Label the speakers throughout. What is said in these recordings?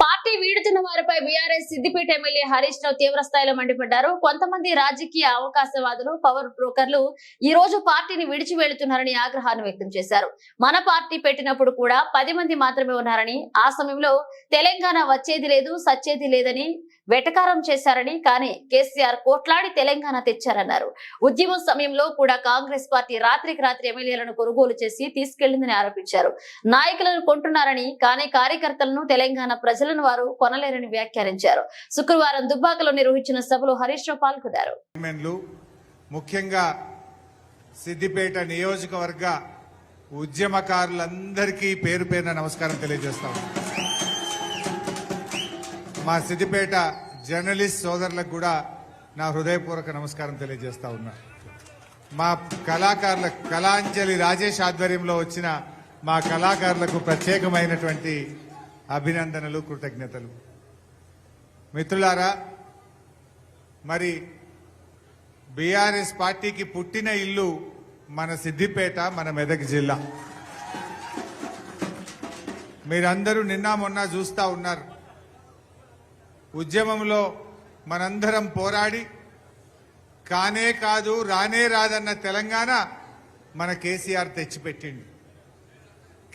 Speaker 1: Party వీడుతున్న వారిపై BRS Siddipet MLA Harish Rao తీవ్ర స్థాయిలో మండిపడ్డారు. కొంతమంది రాజకీయ అవకాశవాదులు, పవర్ బ్రోకర్లు ఈ రోజు పార్టీని విడిచి వెళుతున్నారని ఆగ్రహాన్ని వ్యక్తం చేశారు. మన పార్టీ పెట్టినప్పుడు కూడా 10 మంది మాత్రమే ఉన్నారని, ఆ సమయంలో తెలంగాణ వచ్చేది లేదు, సచ్చేది లేదని వెటకారం చేశారని, కానీ కేసీఆర్ కోట్లాడి తెలంగాణ తెచ్చారన్నారు. ఉద్యమం సమయంలో కూడా కాంగ్రెస్ పార్టీ రాత్రికి రాత్రి ఎమ్మెల్యేలను కొనుగోలు చేసి తీసుకెళ్లిందని ఆరోపించారు. నాయకులను కొంటున్నారని, కానీ కార్యకర్తలను, తెలంగాణ ప్రజలను వారు కొనలేరని వ్యాఖ్యానించారు. శుక్రవారం దుబ్బాకలో నిర్వహించిన సభలో హరీష్ రావు పాల్గొన్నారు.
Speaker 2: ముఖ్యంగా సిద్దిపేట నియోజకవర్గ ఉద్యమకారులందరికీ పేరు పేరున నమస్కారం తెలియజేస్తాం. మా సిద్దిపేట జర్నలిస్ట్ సోదరులకు కూడా నా హృదయపూర్వక నమస్కారం తెలియజేస్తా ఉన్నా. మా కళాకారుల కళాంజలి రాజేష్ ఆధ్వర్యంలో వచ్చిన మా కళాకారులకు ప్రత్యేకమైనటువంటి అభినందనలు, కృతజ్ఞతలు. మిత్రులారా, మరి బీఆర్ఎస్ పార్టీకి పుట్టిన ఇల్లు మన సిద్దిపేట, మన మెదక్ జిల్లా. మీరందరూ నిన్న మొన్న చూస్తా ఉన్నారు. ఉద్యమంలో మనందరం పోరాడి కానే కాదు రానే రాదన్న తెలంగాణ మన కేసీఆర్ తెచ్చిపెట్టిండు.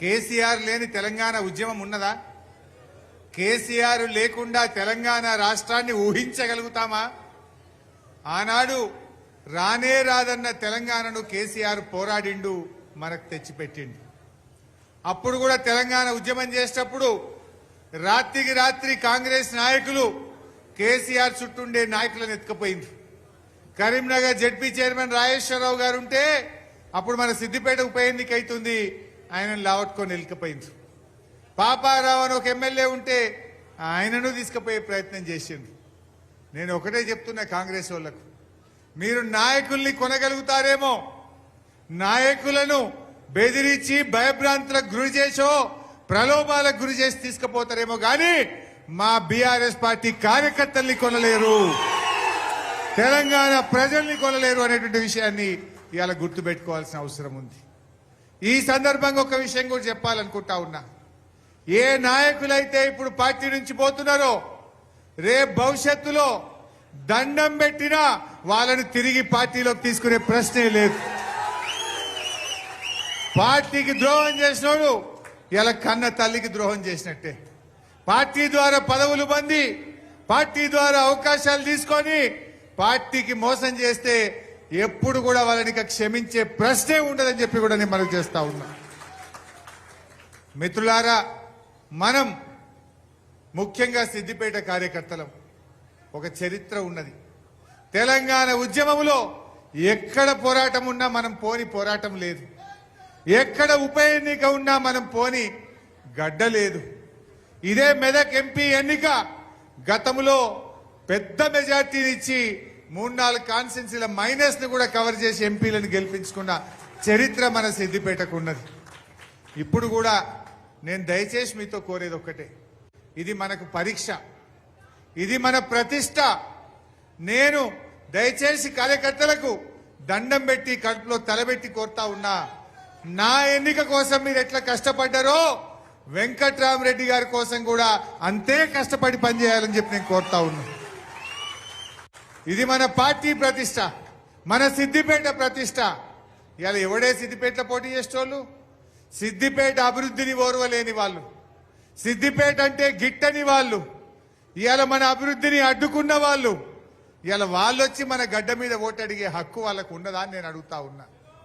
Speaker 2: కేసీఆర్ లేని తెలంగాణ ఉద్యమం ఉన్నదా? కేసీఆర్ లేకుండా తెలంగాణ రాష్ట్రాన్ని ఊహించగలుగుతామా? ఆనాడు రానే రాదన్న తెలంగాణను కేసీఆర్ పోరాడిండు, మనకు తెచ్చిపెట్టిండు. అప్పుడు కూడా తెలంగాణ ఉద్యమం చేసేటప్పుడు రాత్రికి రాత్రి కాంగ్రెస్ నాయకులు కేసీఆర్ చుట్టూండే నాయకులను ఎత్తుకుపోయింది. కరీంనగర్ జెడ్పీ చైర్మన్ రాజేశ్వరరావు గారు ఉంటే అప్పుడు మన సిద్దిపేట ఉప ఎన్నిక అవుతుంది, ఆయనను లావట్టుకొని వెళ్ళిపోయింది. పాపారావు అని ఒక ఎమ్మెల్యే ఉంటే ఆయనను తీసుకుపోయే ప్రయత్నం చేసింది. నేను ఒకటే చెప్తున్నా కాంగ్రెస్ వాళ్లకు, మీరు నాయకుల్ని కొనగలుగుతారేమో, నాయకులను బెదిరించి భయభ్రాంతులకు గురి చేసో ప్రలోభాలకు గురి చేసి తీసుకుపోతారేమో కానీ మా బీఆర్ఎస్ పార్టీ కార్యకర్తల్ని కొనలేరు, తెలంగాణ ప్రజల్ని కొనలేరు అనేటువంటి విషయాన్ని ఇవాళ గుర్తుపెట్టుకోవాల్సిన అవసరం ఉంది. ఈ సందర్భంగా ఒక విషయం కూడా చెప్పాలనుకుంటా ఉన్నా. ఏ నాయకులైతే ఇప్పుడు పార్టీ నుంచి పోతున్నారో రేపు భవిష్యత్తులో దండం పెట్టినా వాళ్ళని తిరిగి పార్టీలోకి తీసుకునే ప్రశ్నే లేదు. పార్టీకి ద్రోహం చేసినోడు ఇలా కన్న తల్లికి ద్రోహం చేసినట్టే. పార్టీ ద్వారా పదవులు పొంది, పార్టీ ద్వారా అవకాశాలు తీసుకొని పార్టీకి మోసం చేస్తే ఎప్పుడు కూడా వాళ్ళని క్షమించే ప్రశ్నే ఉండదని చెప్పి కూడా నేను మనకు చేస్తా ఉన్నా. మిత్రులారా, మనం ముఖ్యంగా సిద్దిపేట కార్యకర్తలం ఒక చరిత్ర ఉన్నది. తెలంగాణ ఉద్యమంలో ఎక్కడ పోరాటం ఉన్నా మనం పోని పోరాటం లేదు, ఎక్కడ ఉప ఎన్నిక ఉన్నా మనం పోని గడ్డ లేదు. ఇదే మెదక్ ఎంపీ ఎన్నిక గతంలో పెద్ద మెజార్టీనిచ్చి 3-4 కాన్స్టిట్యున్సీల మైనస్ ను కూడా కవర్ చేసి ఎంపీలను గెలిపించుకున్న చరిత్ర మన సిద్దిపేటకు ఉన్నది. ఇప్పుడు కూడా నేను దయచేసి మీతో కోరేది ఒక్కటే, ఇది మనకు పరీక్ష, ఇది మన ప్రతిష్ట. నేను దయచేసి కార్యకర్తలకు దండం పెట్టి కడుపులో తలబెట్టి కోరుతా ఉన్నా, నా ఎన్నిక కోసం మీరు ఎట్లా కష్టపడ్డారో వెంకట్రామరెడ్డి గారి కోసం కూడా అంతే కష్టపడి పనిచేయాలని చెప్పి నేను కోరుతా ఉన్నా. ఇది మన పార్టీ ప్రతిష్ట, మన సిద్దిపేట ప్రతిష్ట. ఇవాళ ఎవడే సిద్దిపేటలో పోటీ చేసేటోళ్ళు? సిద్దిపేట అభివృద్ధిని ఓర్వలేని వాళ్ళు, సిద్దిపేట అంటే గిట్టని వాళ్ళు, ఇవాళ మన అభివృద్ధిని అడ్డుకున్న వాళ్ళు, ఇవాళ వాళ్ళు వచ్చి మన గడ్డ మీద ఓటు అడిగే హక్కు వాళ్ళకు ఉన్నదా అని నేను అడుగుతా ఉన్నా.